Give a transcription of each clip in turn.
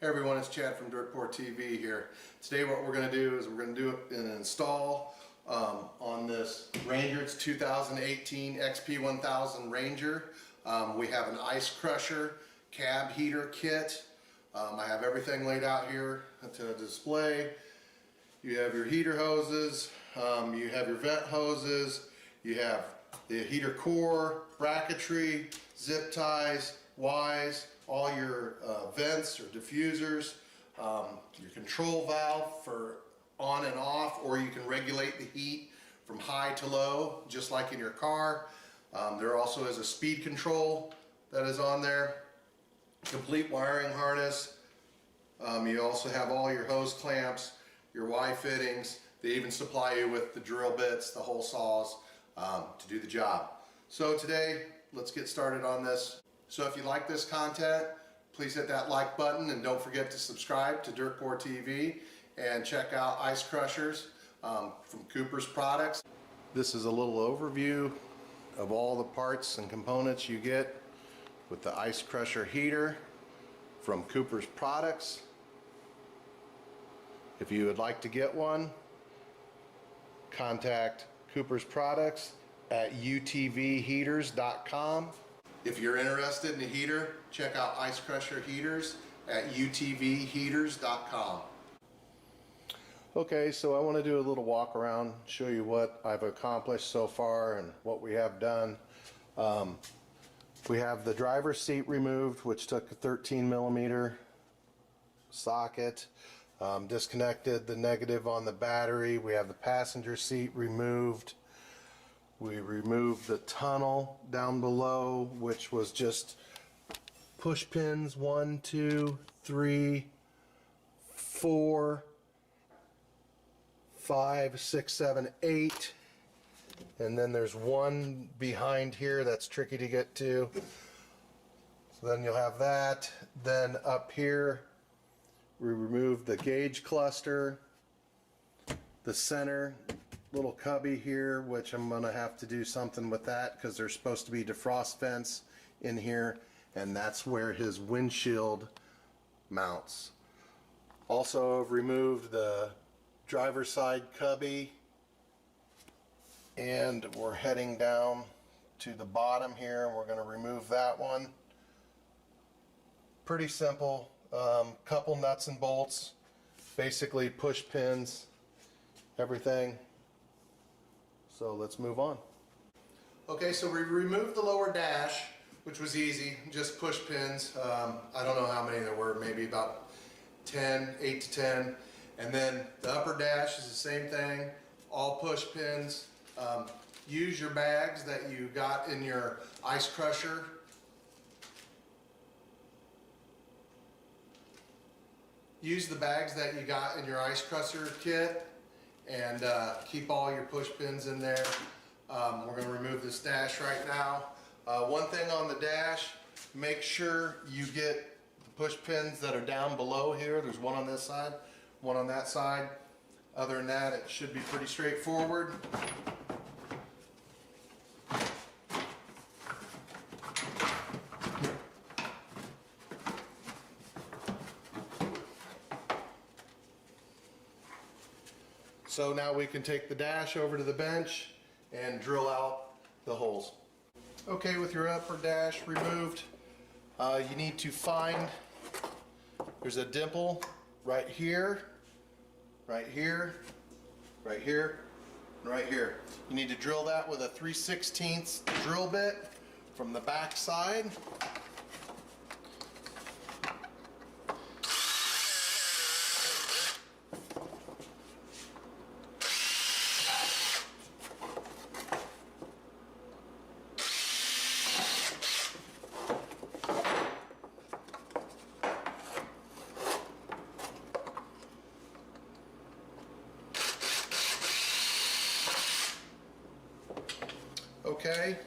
Hey everyone, it's Chad from Dirtpoor TV here. Today what we're going to do is we're going to do an install on this Ranger. It's 2018 XP1000 Ranger. We have an ice crusher cab heater kit. I have everything laid out here to display. You have your heater hoses, you have your vent hoses, you have the heater core, bracketry, zip ties, Ys, all your vents or diffusers, your control valve for on and off, or you can regulate the heat from high to low, just like in your car. There also is a speed control that is on there. Complete wiring harness. You also have all your hose clamps, your Y fittings. They even supply you with the drill bits, the hole saws to do the job. So today, let's get started on this. So if you like this content, please hit that like button and don't forget to subscribe to Dirtpoor TV and check out ice crushers from Cooper's Products. This is a little overview of all the parts and components you get with the ice crusher heater from Cooper's Products. If you would like to get one, contact Cooper's Products at utvheaters.com. If you're interested in a heater, check out Ice Crusher Heaters at utvheaters.com. Okay, so I want to do a little walk around, show you what I've accomplished so far and what we have done. We have the driver's seat removed, which took a 13mm socket. Disconnected the negative on the battery. We have the passenger seat removed. We removed the tunnel down below, which was just push pins 1, 2, 3, 4, 5, 6, 7, 8. And then there's one behind here that's tricky to get to. So then you'll have that. Then up here, we removed the gauge cluster, the center little cubby here, which I'm going to have to do something with that because there's supposed to be defrost vents in here, and that's where his windshield mounts. Also, I've removed the driver's side cubby, and we're heading down to the bottom here, and we're going to remove that one. Pretty simple. Couple nuts and bolts, basically push pins, everything. So let's move on. Okay, so we removed the lower dash, which was easy, just push pins. I don't know how many there were, maybe about 10, 8 to 10. And then the upper dash is the same thing, all push pins. Use your bags that you got in your ice crusher. Use the bags that you got in your ice crusher kit and keep all your push pins in there. We're going to remove this dash right now. One thing on the dash, make sure you get the push pins that are down below here. There's one on this side, one on that side. Other than that, it should be pretty straightforward. So now we can take the dash over to the bench and drill out the holes. Okay, with your upper dash removed, you need to find, there's a dimple right here, right here, right here, and right here. You need to drill that with a 3/16 drill bit from the back side. Okay,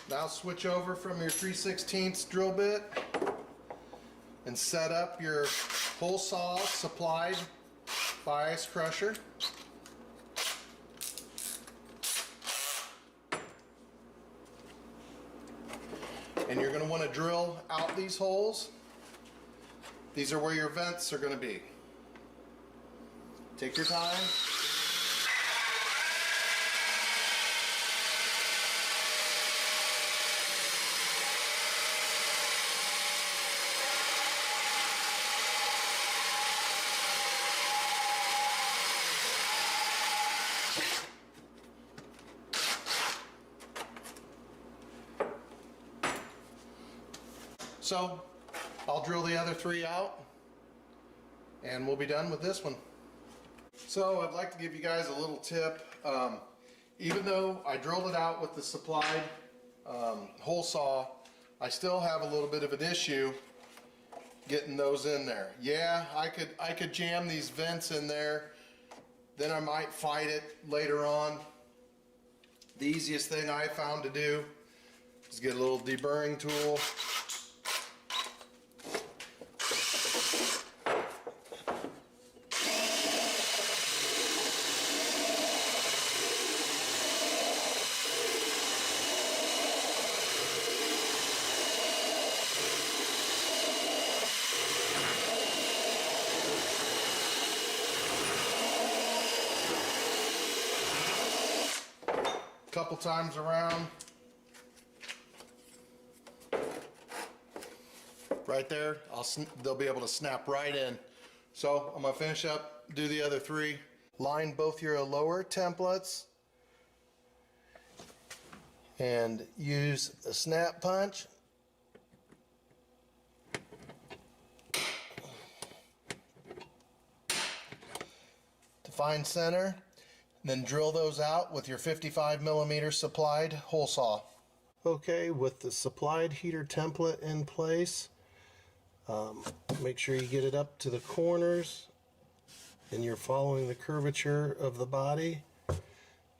now switch over from your 3/16 drill bit and set up your hole saw supplied by Ice Crusher. And you're going to want to drill out these holes These are where your vents are going to be. Take your time. So I'll drill the other 3 out and we'll be done with this one. So I'd like to give you guys a little tip. Even though I drilled it out with the supplied hole saw, I still have a little bit of an issue getting those in there. Yeah, I could jam these vents in there, then I might fight it later on. The easiest thing I found to do is get a little deburring tool. Couple times around. Right there, they'll be able to snap right in. So I'm gonna finish up, do the other 3. Line both your lower templates and use a snap punch. To find center. Then drill those out with your 55mm supplied hole saw. Okay, with the supplied heater template in place, make sure you get it up to the corners and you're following the curvature of the body.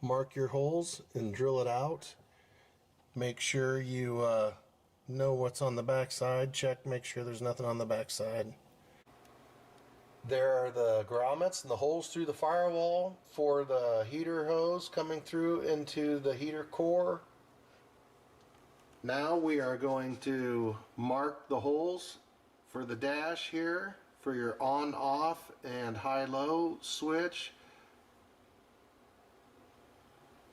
Mark your holes and drill it out. Make sure you know what's on the back side. Check, make sure there's nothing on the back side. There are the grommets and the holes through the firewall for the heater hose coming through into the heater core. Now we are going to mark the holes for the dash here for your on off and high low switch.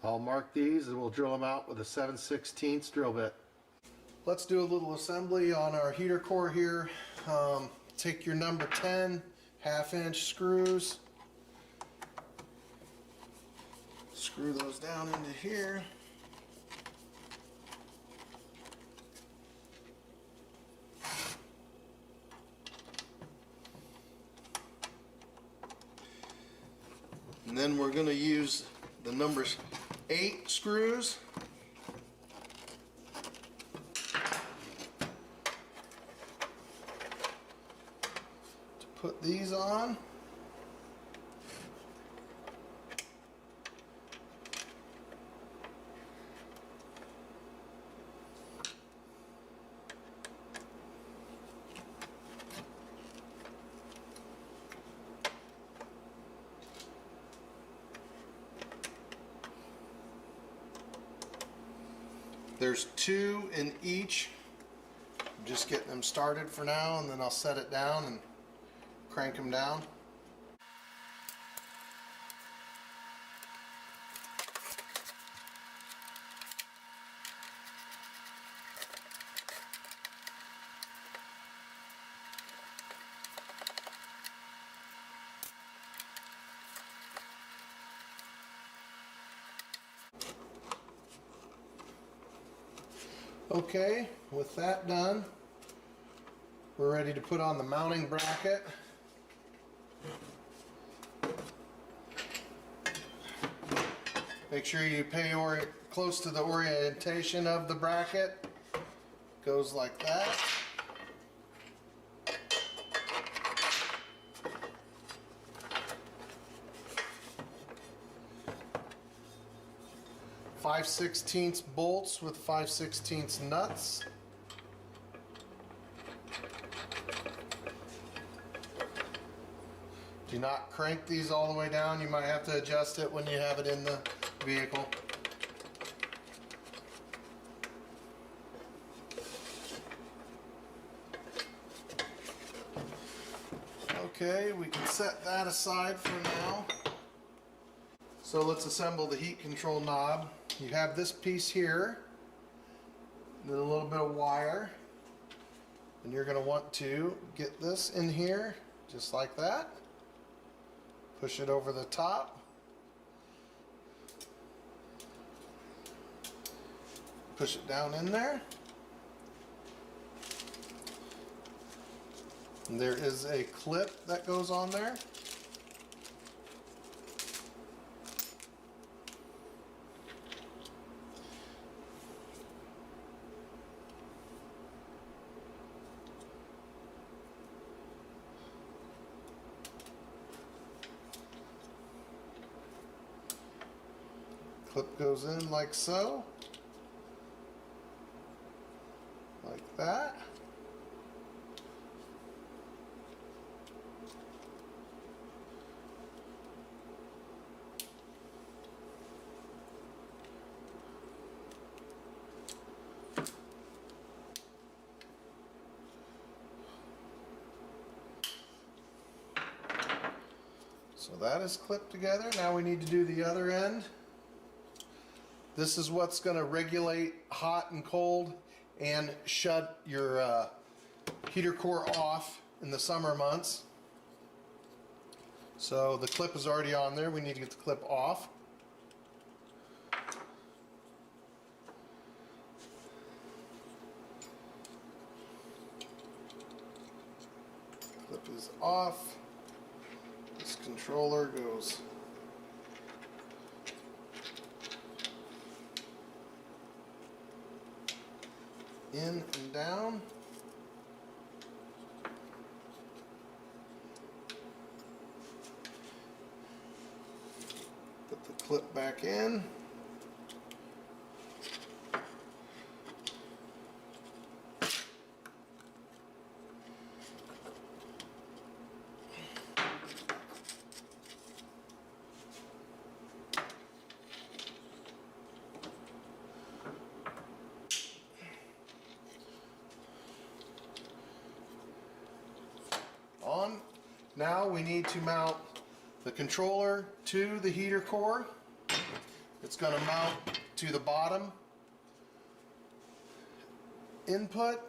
I'll mark these and we'll drill them out with a 7/16 drill bit. Let's do a little assembly on our heater core here. Take your number 10 1/2-inch screws, screw those down into here. And then we're going to use the numbers 8 screws put these on. There's 2 in each. I'm just getting them started for now, and then I'll set it down and crank them down. Okay, with that done, we're ready to put on the mounting bracket. Make sure you pay close to the orientation of the bracket. Goes like that. .5/16 bolts with 5/16 nuts. Do not crank these all the way down. You might have to adjust it when you have it in the vehicle. Okay, we can set that aside for now. So let's assemble the heat control knob. You have this piece here, then a little bit of wire, and you're going to want to get this in here just like that. Push it over the top. Push it down in there. And there is a clip that goes on there. Clip goes in like so. Like that. So that is clipped together. Now we need to do the other end. This is what's going to regulate hot and cold and shut your heater core off in the summer months. So the clip is already on there. We need to get the clip off. Clip is off. This controller goes in and down. Put the clip back in. On. Now we need to mount the controller to the heater core. It's going to mount to the bottom input.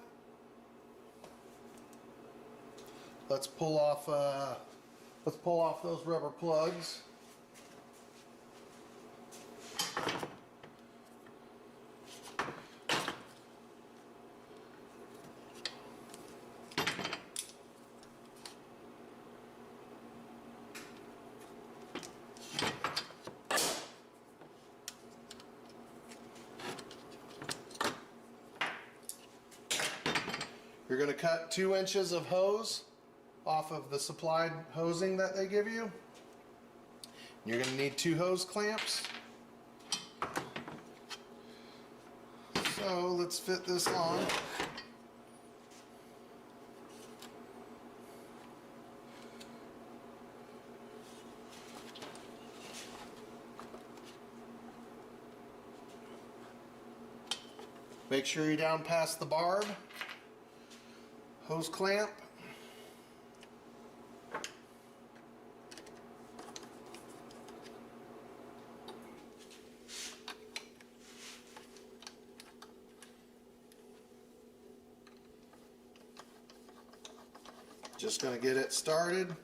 Let's pull off those rubber plugs. You're going to cut 2 inches of hose off of the supplied hosing that they give you. You're going to need 2 hose clamps. So let's fit this on. Make sure you're down past the barb. Hose clamp. Just going to get it started.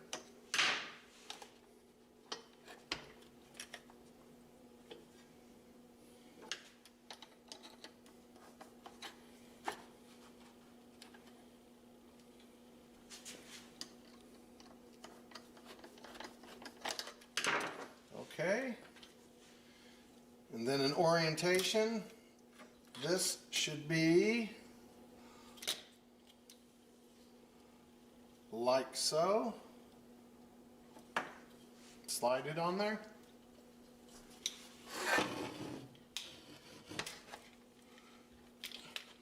Okay, and then an orientation. This should be like so. Slide it on there.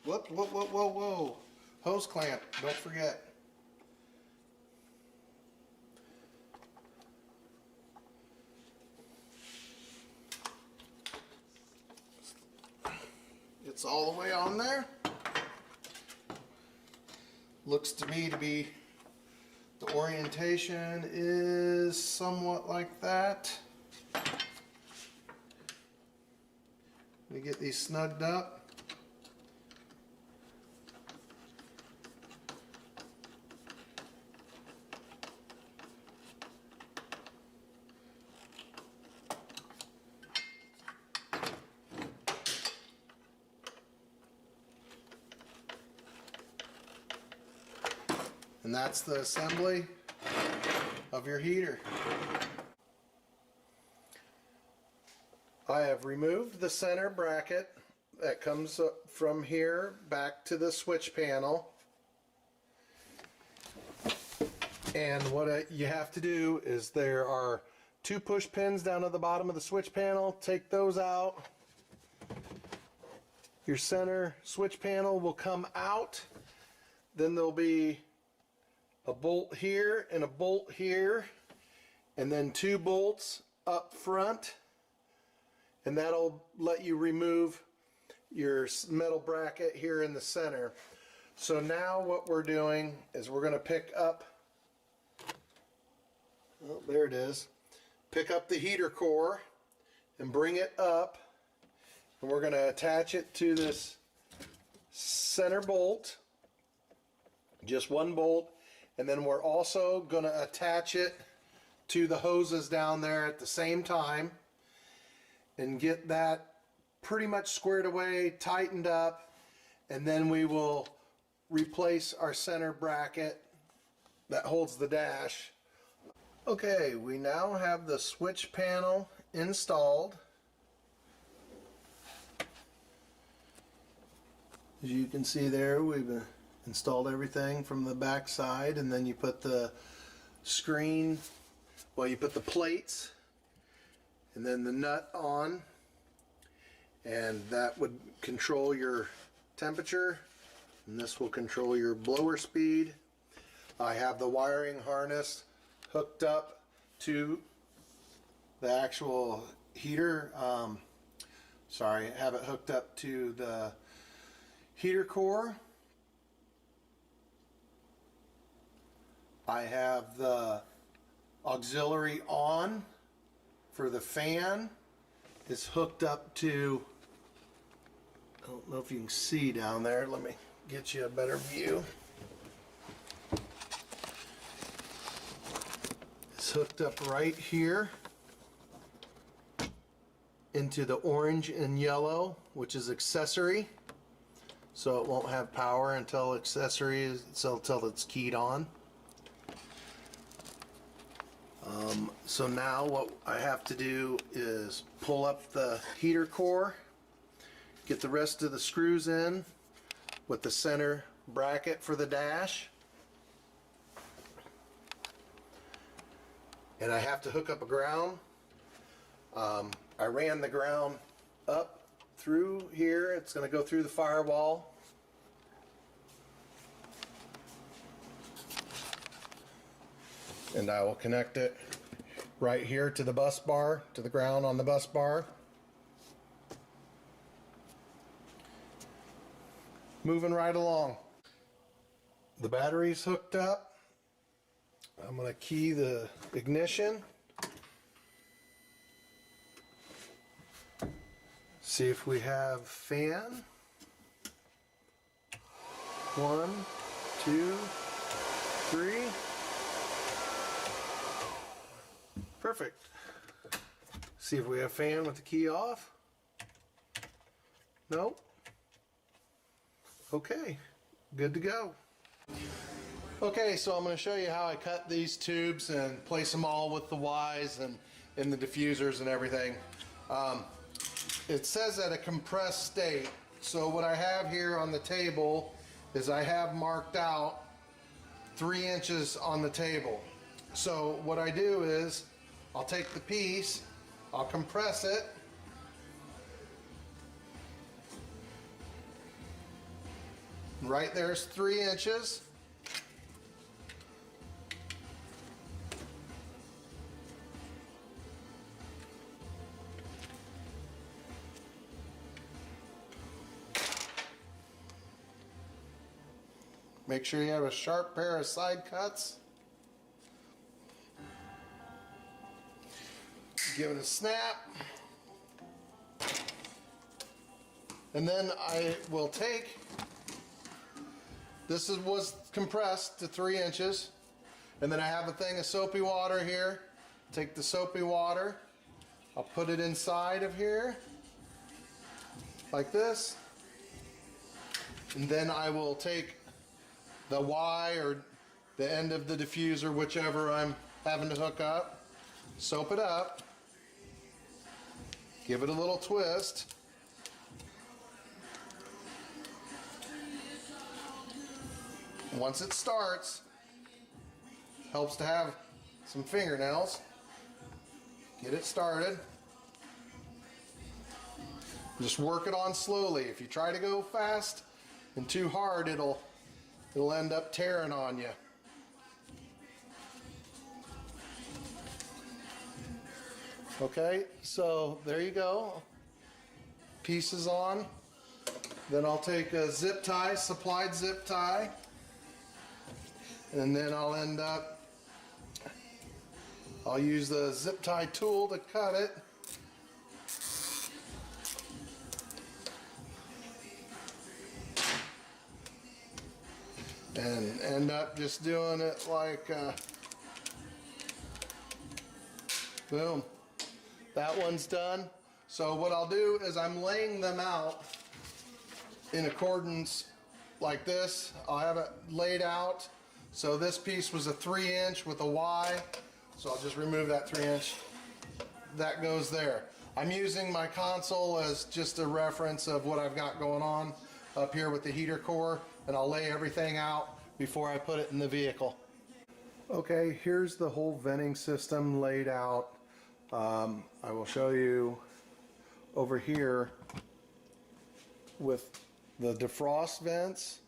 Whoop, whoop, whoop, whoa, whoa. Hose clamp, don't forget. It's all the way on there. Looks to me to be the The orientation is somewhat like that. Let me get these snugged up. And that's the assembly of your heater. I have removed the center bracket that comes up from here back to the switch panel. And what you have to do is there are 2 push pins down at the bottom of the switch panel. Take those out. Your center switch panel will come out. Then there'll be a bolt here and a bolt here, and then 2 bolts up front, and that'll let you remove your metal bracket here in the center. So now what we're doing is we're going to pick up, oh, there it is, pick up the heater core and bring it up, and we're going to attach it to this center bolt, just 1 bolt. And then we're also going to attach it to the hoses down there at the same time and get that pretty much squared away, tightened up, and then we will replace our center bracket that holds the dash. Okay, we now have the switch panel installed. As you can see there, we've installed everything from the back side, and then you put the screen, well, you put the plates and then the nut on, and that would control your temperature, and this will control your blower speed. I have the wiring harness hooked up to the actual heater. I have it hooked up to the heater core. I have the auxiliary on for the fan. It's hooked up to, I don't know if you can see down there, let me get you a better view. It's hooked up right here into the orange and yellow, which is accessory, so it won't have power until until it's keyed on. So now what I have to do is pull up the heater core, get the rest of the screws in with the center bracket for the dash, and I have to hook up a ground. I ran the ground up through here. It's going to go through the firewall. And I will connect it right here to the bus bar, to the ground on the bus bar. Moving right along. The battery's hooked up. I'm going to key the ignition. See if we have fan. 1, 2, 3. Perfect. See if we have fan with the key off. Nope. Okay, good to go. Okay, so I'm going to show you how I cut these tubes and place them all with the Ys and in the diffusers and everything. It says at a compressed state. So what I have here on the table is I have marked out 3 inches on the table. So what I do is I'll take the piece, I'll compress it, right there's 3 inches. Make sure you have a sharp pair of side cuts. Give it a snap. And then I will take, was compressed to 3 inches. And then I have a thing of soapy water here. Take the soapy water, I'll put it inside of here, like this. And then I will take the Y or the end of the diffuser, whichever I'm having to hook up, soap it up, give it a little twist. Once it starts, helps to have some fingernails. Get it started. Just work it on slowly. If you try to go fast and too hard, it'll end up tearing on you. Okay, so there you go. Pieces on. Then I'll take a zip tie, supplied zip tie, and then I'll use the zip tie tool to cut it. And end up just doing it like, boom. That one's done. So what I'll do is I'm laying them out in accordance like this. I'll have it laid out. So this piece was a 3-inch with a Y. So I'll just remove that 3-inch. That goes there. I'm using my console as just a reference of what I've got going on up here with the heater core, and I'll lay everything out before I put it in the vehicle. Okay, here's the whole venting system laid out. I will show you over here with the defrost vents.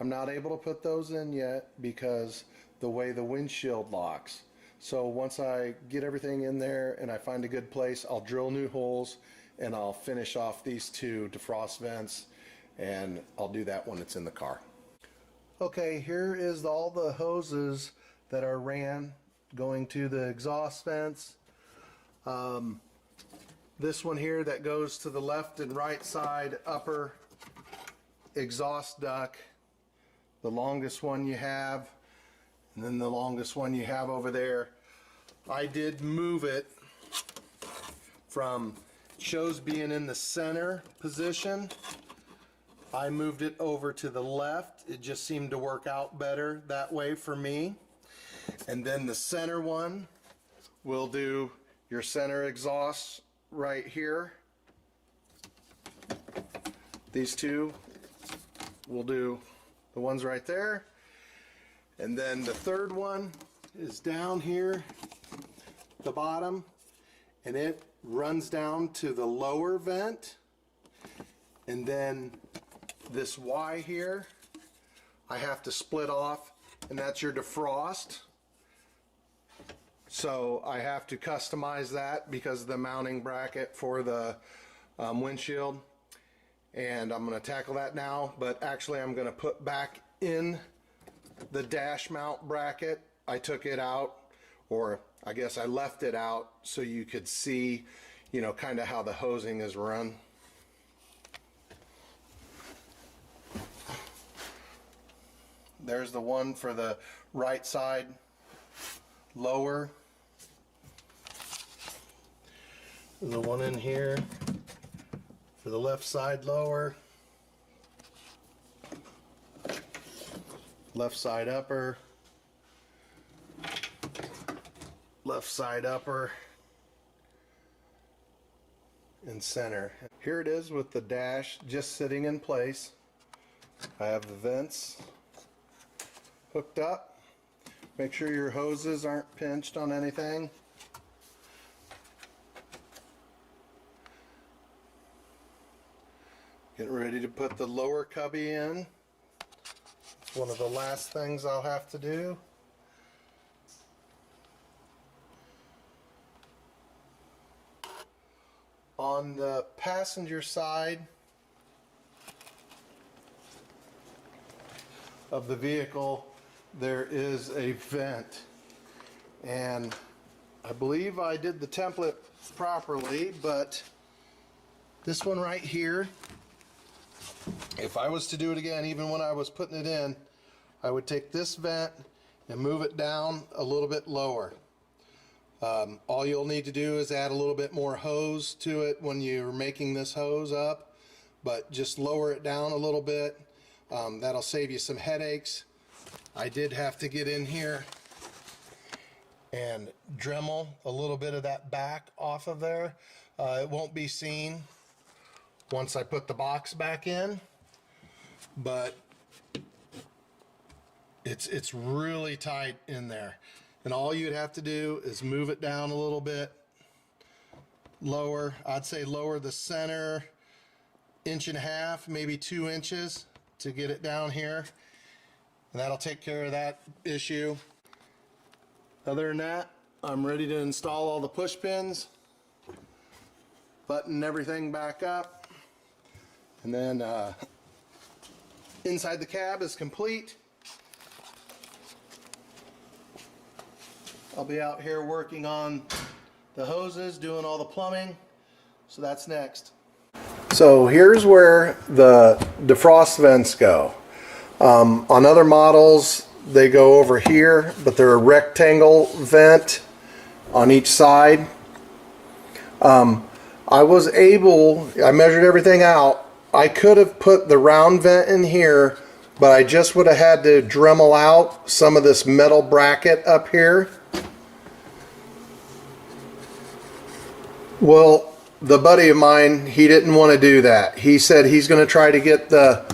I'm not able to put those in yet because the way the windshield locks. So once I get everything in there and I find a good place, I'll drill new holes and I'll finish off these 2 defrost vents, and I'll do that when it's in the car. Okay, here is all the hoses that are ran going to the exhaust vents. This one here that goes to the left and right side upper exhaust duct, the longest one you have, and then the longest one you have over there. I did move it from, shows being in the center position. I moved it over to the left. It just seemed to work out better that way for me. And then the center one will do your center exhaust right here. These 2 will do the ones right there. And then the third one is down here, the bottom, and it runs down to the lower vent. And then this Y here, I have to split off, and that's your defrost. So I have to customize that because of the mounting bracket for the windshield. And I'm going to tackle that now, but actually I'm going to put back in the dash mount bracket. I took it out, or I guess I left it out so you could see, you know, kind of how the hosing is run. There's the one for the right side lower. The one in here for the left side lower. Left side upper. Left side upper. And center. Here it is with the dash just sitting in place. I have the vents hooked up. Make sure your hoses aren't pinched on anything. Getting ready to put the lower cubby in. It's one of the last things I'll have to do. On the passenger side of the vehicle, there is a vent, and I believe I did the template properly, but this one right here, if I was to do it again, even when I was putting it in, I would take this vent and move it down a little bit lower. All you'll need to do is add a little bit more hose to it when you're making this hose up, but just lower it down a little bit. That'll save you some headaches. I did have to get in here and Dremel a little bit of that back off of there. It won't be seen once I put the box back in, but it's really tight in there. And all you'd have to do is move it down a little bit lower. I'd say lower the center 1.5 inches, maybe 2 inches to get it down here. And that'll take care of that issue. Other than that, I'm ready to install all the push pins, button everything back up, and then inside the cab is complete. I'll be out here working on the hoses, doing all the plumbing, so that's next. So here's where the defrost vents go. On other models, they go over here, but they're a rectangle vent on each side. I measured everything out. I could have put the round vent in here, but I just would have had to Dremel out some of this metal bracket up here. Well, the buddy of mine, he didn't want to do that. He said he's going to try to get the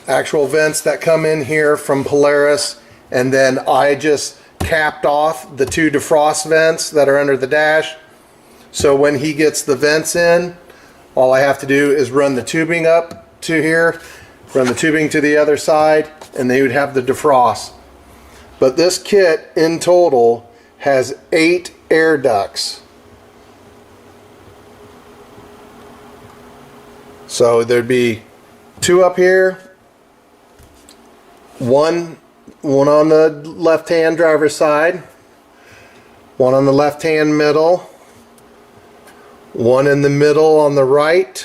actual vents that come in here from Polaris, and then I just capped off the 2 defrost vents that are under the dash. So when he gets the vents in, all I have to do is run the tubing up to here, run the tubing to the other side, and they would have the defrost. But this kit in total has 8 air ducts. So there'd be 2 up here, one on the left-hand driver's side, one on the left-hand middle, one in the middle on the right,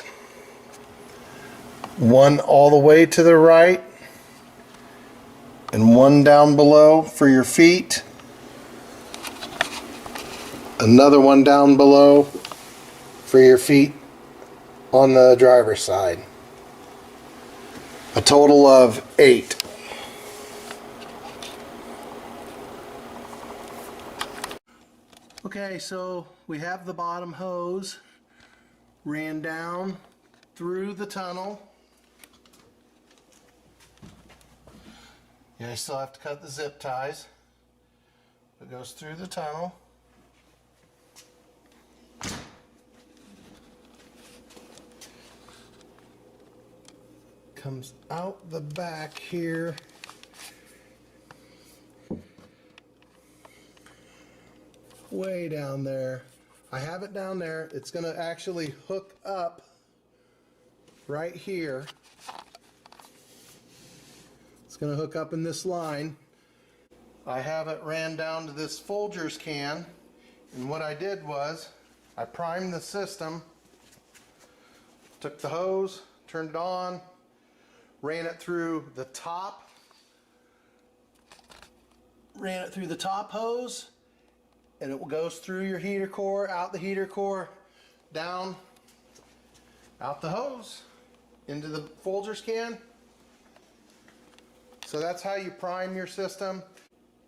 one all the way to the right, and one down below for your feet, another one down below for your feet on the driver's side. A total of 8. Okay, so we have the bottom hose ran down through the tunnel. Yeah, I still have to cut the zip ties. It goes through the tunnel. Comes out the back here. Way down there. I have it down there. It's going to actually hook up right here. It's going to hook up in this line. I have it ran down to this Folgers can, and what I did was I primed the system, took the hose, turned it on, ran it through the top hose, and it goes through your heater core, out the heater core, down, out the hose, into the Folgers can. So that's how you prime your system.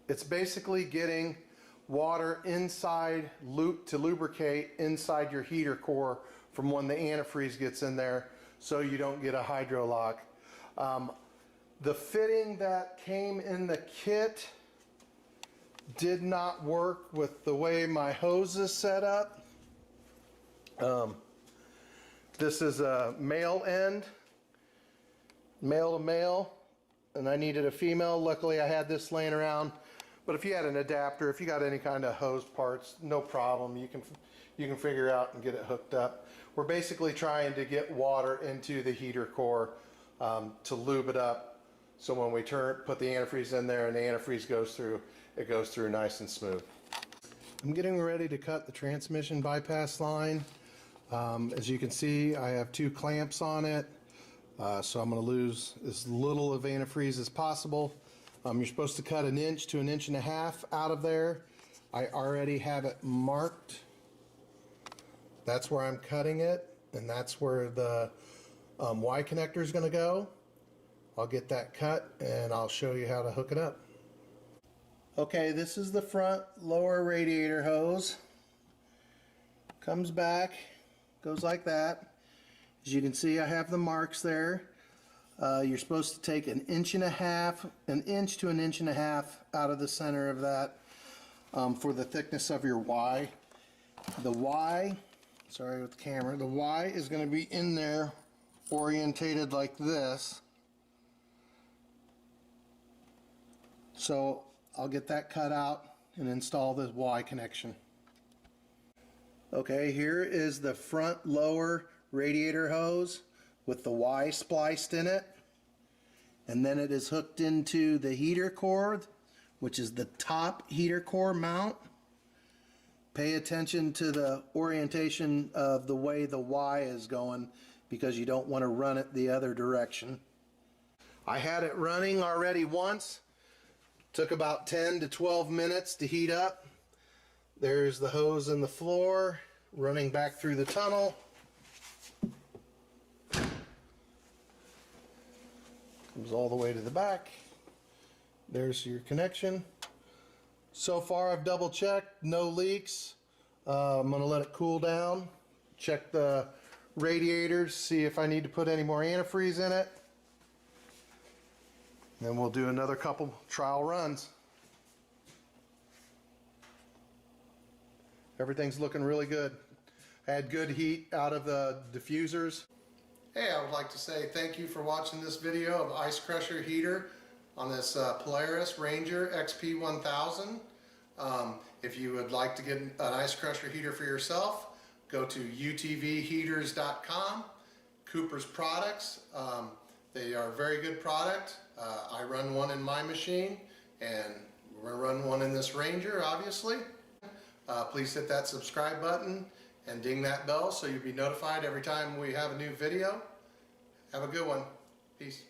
It's basically getting water inside, to lubricate inside your heater core from when the antifreeze gets in there, so you don't get a hydro lock. The fitting that came in the kit did not work with the way my hose is set up. This is a male end, male to male, and I needed a female. Luckily I had this laying around, but if you had an adapter, if you got any kind of hose parts, no problem, you can figure out and get it hooked up. We're basically trying to get water into the heater core to lube it up, so when we put the antifreeze in there and the antifreeze goes through, it goes through nice and smooth. I'm getting ready to cut the transmission bypass line. As you can see, I have 2 clamps on it, so I'm going to lose as little of antifreeze as possible. You're supposed to cut 1 inch to 1.5 inches out of there. I already have it marked. That's where I'm cutting it, and that's where the Y connector is going to go. I'll get that cut and I'll show you how to hook it up. Okay, this is the front lower radiator hose. Comes back, goes like that. As you can see, I have the marks there. You're supposed to take 1.5 inches, 1 inch to 1.5 inches out of the center of that for the thickness of your Y. The Y, sorry with the camera, the Y is going to be in there orientated like this. So I'll get that cut out and install the Y connection. Okay, here is the front lower radiator hose with the Y spliced in it, and then it is hooked into the heater cord, which is the top heater core mount. Pay attention to the orientation of the way the Y is going, because you don't want to run it the other direction. I had it running already once. Took about 10 to 12 minutes to heat up. There's the hose in the floor running back through the tunnel. Comes all the way to the back. There's your connection. So far I've double checked, no leaks. I'm going to let it cool down. Check the radiators, see if I need to put any more antifreeze in it. Then we'll do another couple trial runs. Everything's looking really good. I had good heat out of the diffusers. Hey, I would like to say thank you for watching this video of ice crusher heater on this Polaris Ranger XP1000. If you would like to get an ice crusher heater for yourself, go to utvheaters.com. Cooper's products. They are a very good product. I run one in my machine, and we're going to run one in this Ranger, obviously. Please hit that subscribe button and ding that bell so you'll be notified every time we have a new video. Have a good one. Peace.